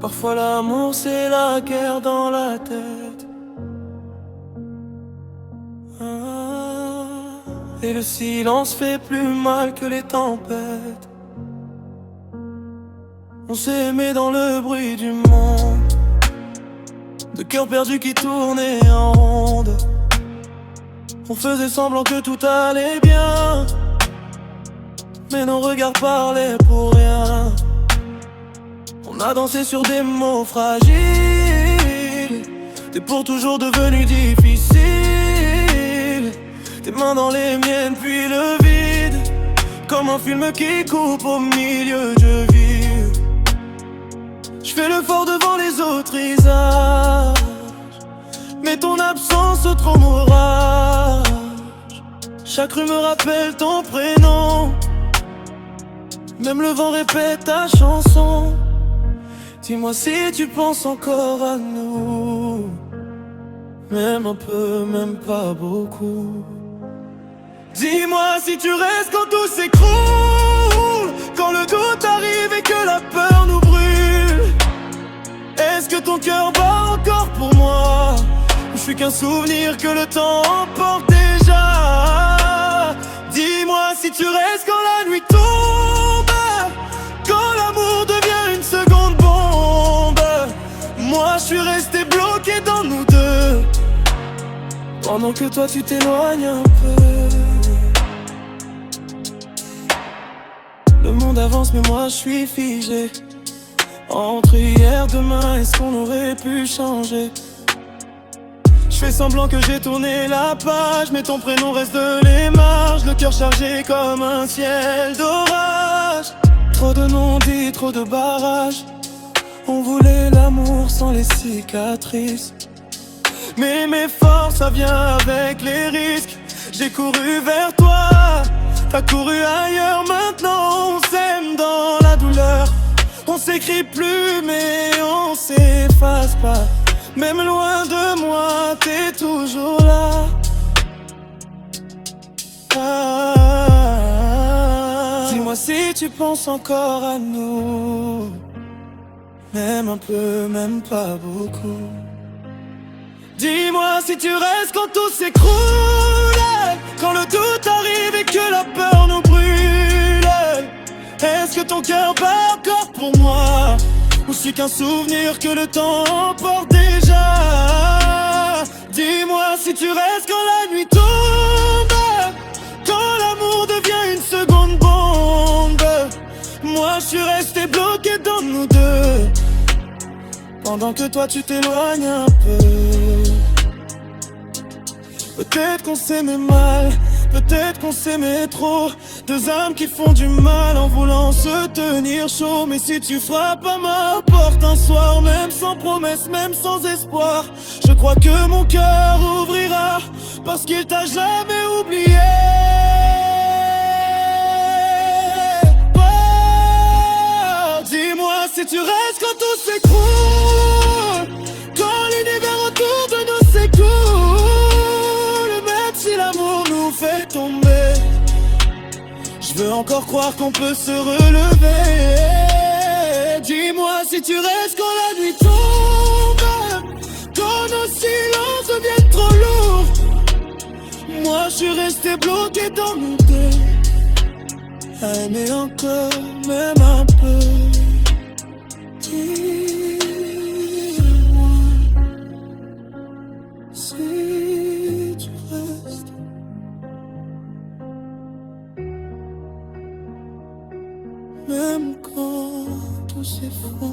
Parfois l'amour c'est la guerre dans la tête. Et le silence fait plus mal que les tempêtes. On s'est aimé dans le bruit du monde, de cœurs perdus qui tournaient en ronde. On faisait semblant que tout allait bien, mais nos regards parlaient pour rien. On a dansé sur des mots fragiles. T'es pour toujours devenu difficile. Tes mains dans les miennes puis le vide, comme un film qui coupe au milieu de vie. Je fais le fort devant les autres visages, mais ton absence trop m'orage. Chaque rue me rappelle ton prénom, même le vent répète ta chanson. Dis-moi si tu penses encore à nous, même un peu, même pas beaucoup. Dis-moi si tu restes quand tout s'écroule, quand le doute arrive et que la peur nous brûle. Est-ce que ton cœur bat encore pour moi, ou je suis qu'un souvenir que le temps emporte déjà? Dis-moi si tu restes quand la nuit tombe, quand l'amour devient une seconde bombe. Moi je suis resté bloqué dans nous deux, pendant que toi tu t'éloignes un peu. Le monde avance mais moi je suis figé. Entre hier, demain, est-ce qu'on aurait pu changer? Je fais semblant que j'ai tourné la page, mais ton prénom reste de l'image. Le cœur chargé comme un ciel d'orage. Trop de non-dits, trop de barrages. On voulait l'amour sans les cicatrices, mais mes forces, ça vient avec les risques. J'ai couru vers toi, t'as couru ailleurs. Maintenant on s'aime dans la douleur. On s'écrit plus mais on s'efface pas. Même loin de moi, t'es toujours là. Dis-moi si tu penses encore à nous, même un peu, même pas beaucoup. Dis-moi si tu restes quand tout s'écroule, quand le doute arrive et que la peur nous brûle. Est-ce que ton cœur bat encore pour moi, ou c'est qu'un souvenir que le temps emporte déjà? Dis-moi si tu restes quand la nuit tombe, quand l'amour devient une seconde bombe. Moi je suis resté bloqué dans nous deux, pendant que toi tu t'éloignes un peu. Peut-être qu'on s'aimait mal, peut-être qu'on s'aimait trop. Deux âmes qui font du mal en voulant se tenir chaud. Mais si tu frappes à ma porte un soir, même sans promesse, même sans espoir, je crois que mon cœur ouvrira, parce qu'il t'a jamais oublié. Oh, dis-moi si tu restes quand tout s'écroule, quand l'univers autour de nous s'écoule. Même si l'amour nous fait tomber, je veux encore croire qu'on peut se relever. Dis-moi si tu restes quand la nuit tombe, quand nos silences deviennent trop lourds. Moi je suis resté bloqué dans nous deux, à aimer encore, même un peu. Dis-moi si tu restes, même quand tout s'effondre.